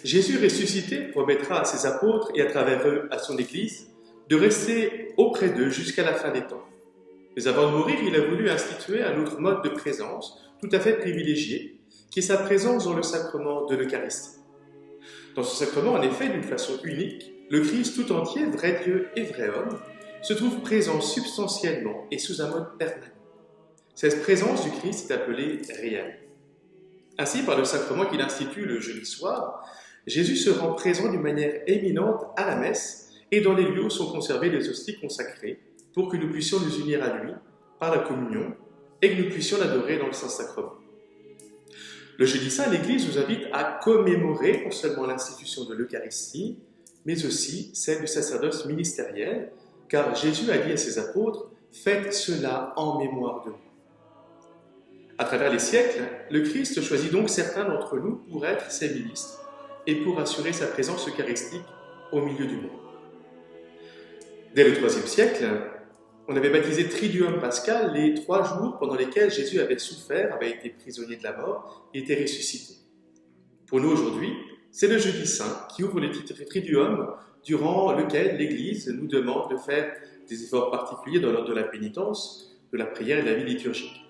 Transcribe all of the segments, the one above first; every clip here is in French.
Jésus ressuscité promettra à ses apôtres et à travers eux à son Église de rester auprès d'eux jusqu'à la fin des temps. Mais avant de mourir, il a voulu instituer un autre mode de présence tout à fait privilégié, qui est sa présence dans le sacrement de l'Eucharistie. Dans ce sacrement, en effet, d'une façon unique, le Christ tout entier, vrai Dieu et vrai homme, se trouve présent substantiellement et sous un mode permanent. Cette présence du Christ est appelée réelle. Ainsi, par le sacrement qu'il institue le jeudi soir, Jésus se rend présent d'une manière éminente à la messe et dans les lieux où sont conservées les hosties consacrées, pour que nous puissions nous unir à lui par la communion et que nous puissions l'adorer dans le Saint-Sacrement. Le jeudi saint, l'Église nous invite à commémorer non seulement l'institution de l'Eucharistie, mais aussi celle du sacerdoce ministériel, car Jésus a dit à ses apôtres « Faites cela en mémoire de moi ». À travers les siècles, le Christ choisit donc certains d'entre nous pour être ses ministres et pour assurer sa présence eucharistique au milieu du monde. Dès le IIIe siècle, on avait baptisé Triduum Pascal les 3 jours pendant lesquels Jésus avait souffert, avait été prisonnier de la mort et était ressuscité. Pour nous aujourd'hui, c'est le jeudi saint qui ouvre le titre Triduum, durant lequel l'Église nous demande de faire des efforts particuliers dans l'ordre de la pénitence, de la prière et de la vie liturgique.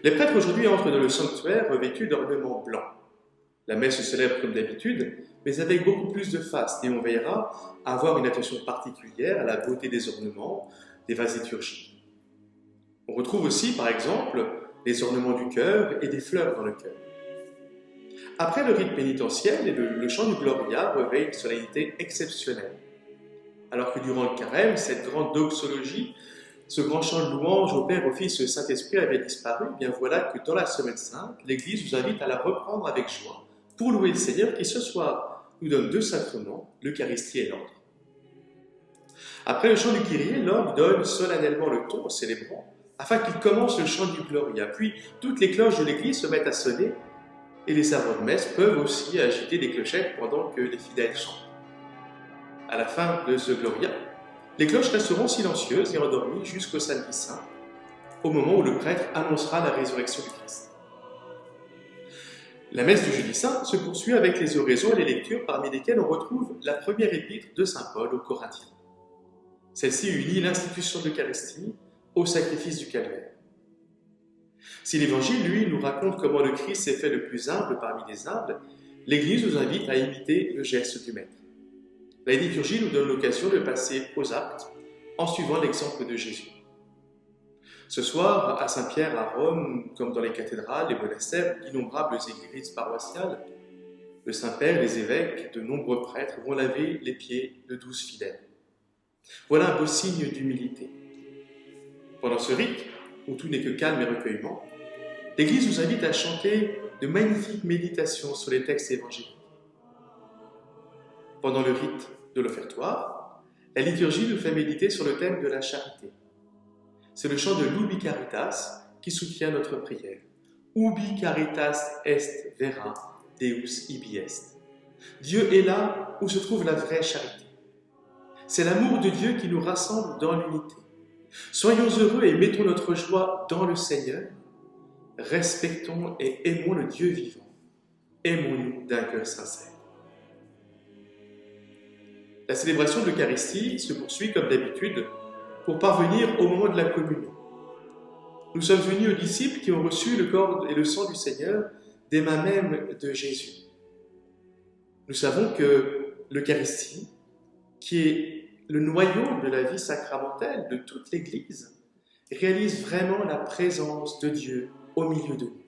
Les prêtres aujourd'hui entrent dans le sanctuaire revêtus d'ornements blancs. La messe se célèbre comme d'habitude, mais avec beaucoup plus de faste, et on veillera à avoir une attention particulière à la beauté des ornements, des vases liturgiques. On retrouve aussi, par exemple, les ornements du cœur et des fleurs dans le cœur. Après le rite pénitentiel, le chant du Gloria revêt une solennité exceptionnelle. Alors que durant le carême, cette grande doxologie, ce grand chant de louange au Père, au Fils et au Saint-Esprit avait disparu, bien voilà que dans la Semaine Sainte, l'Église nous invite à la reprendre avec joie pour louer le Seigneur qui ce soir nous donne 2 sacrements, l'Eucharistie et l'ordre. Après le chant du Kyrie, l'orgue donne solennellement le ton au célébrant afin qu'il commence le chant du Gloria. Puis toutes les cloches de l'Église se mettent à sonner et les servants de messe peuvent aussi agiter des clochettes pendant que les fidèles chantent. À la fin de ce Gloria, les cloches resteront silencieuses et endormies jusqu'au Samedi Saint, au moment où le prêtre annoncera la résurrection du Christ. La messe du jeudi saint se poursuit avec les oraisons et les lectures parmi lesquelles on retrouve la première épître de saint Paul aux Corinthiens. Celle-ci unit l'institution de l'Eucharistie au sacrifice du calvaire. Si l'Évangile, lui, nous raconte comment le Christ s'est fait le plus humble parmi les humbles, l'Église nous invite à imiter le geste du Maître. La liturgie nous donne l'occasion de passer aux actes en suivant l'exemple de Jésus. Ce soir, à Saint-Pierre, à Rome, comme dans les cathédrales, les monastères, d'innombrables églises paroissiales, le Saint-Père, les évêques, de nombreux prêtres vont laver les pieds de 12 fidèles. Voilà un beau signe d'humilité. Pendant ce rite, où tout n'est que calme et recueillement, l'Église nous invite à chanter de magnifiques méditations sur les textes évangéliques. Pendant le rite de l'offertoire, la liturgie nous fait méditer sur le thème de la charité. C'est le chant de l'Ubi Caritas qui soutient notre prière. Ubi caritas est vera, Deus ibi est. Dieu est là où se trouve la vraie charité. C'est l'amour de Dieu qui nous rassemble dans l'unité. Soyons heureux et mettons notre joie dans le Seigneur. Respectons et aimons le Dieu vivant. Aimons-nous d'un cœur sincère. La célébration de l'Eucharistie se poursuit comme d'habitude pour parvenir au moment de la communion. Nous sommes unis aux disciples qui ont reçu le corps et le sang du Seigneur des mains mêmes de Jésus. Nous savons que l'Eucharistie, qui est le noyau de la vie sacramentelle de toute l'Église, réalise vraiment la présence de Dieu au milieu de nous.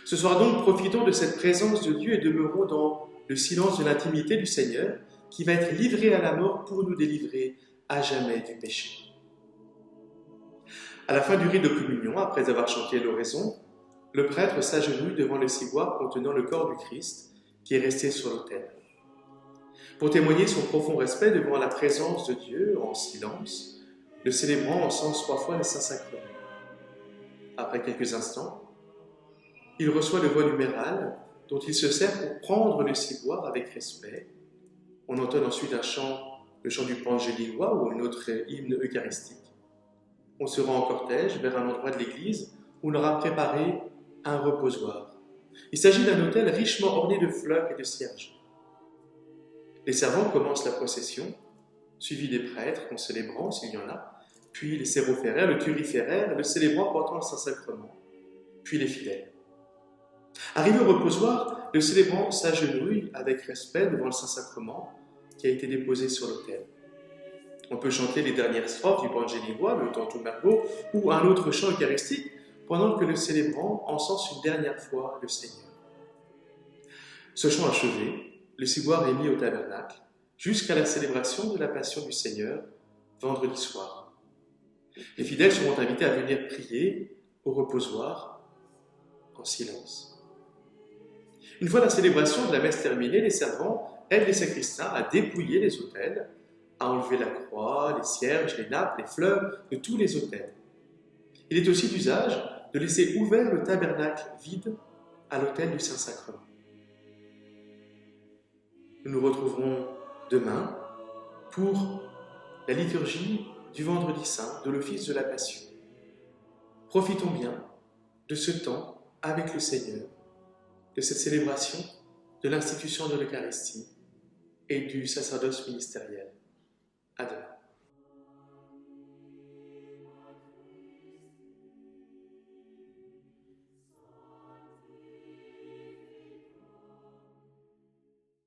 Ce soir donc, profitons de cette présence de Dieu et demeurons dans le silence de l'intimité du Seigneur qui va être livré à la mort pour nous délivrer à jamais du péché. À la fin du rite de communion, après avoir chanté l'oraison, le prêtre s'agenouille devant le ciboire contenant le corps du Christ qui est resté sur l'autel. Pour témoigner son profond respect devant la présence de Dieu en silence, le célébrant encense 3 fois le Saint-Sacrement. Après quelques instants, il reçoit le voile numéral dont il se sert pour prendre le ciboire avec respect. On entonne ensuite un chant, le chant du Pangéliquois ou un autre hymne eucharistique. On se rend en cortège vers un endroit de l'église où on leur a préparé un reposoir. Il s'agit d'un autel richement orné de fleurs et de cierges. Les servants commencent la procession, suivis des prêtres en célébrant, s'il y en a, puis les sérophéraires, le turiféraire, le célébrant portant le Saint-Sacrement, puis les fidèles. Arrivé au reposoir, le célébrant s'agenouille avec respect devant le Saint-Sacrement qui a été déposé sur l'autel. On peut chanter les dernières strophes du Pangellivois, le Tantum Ergo, ou un autre chant eucharistique, pendant que le célébrant encense une dernière fois le Seigneur. Ce chant achevé, le ciboire est mis au tabernacle jusqu'à la célébration de la Passion du Seigneur, vendredi soir. Les fidèles seront invités à venir prier au reposoir en silence. Une fois la célébration de la messe terminée, les servants aident les sacristains à dépouiller les autels, à enlever la croix, les cierges, les nappes, les fleurs de tous les autels. Il est aussi d'usage de laisser ouvert le tabernacle vide à l'autel du Saint-Sacrement. Nous nous retrouverons demain pour la liturgie du Vendredi Saint de l'Office de la Passion. Profitons bien de ce temps avec le Seigneur, de cette célébration de l'institution de l'Eucharistie et du sacerdoce ministériel. À demain.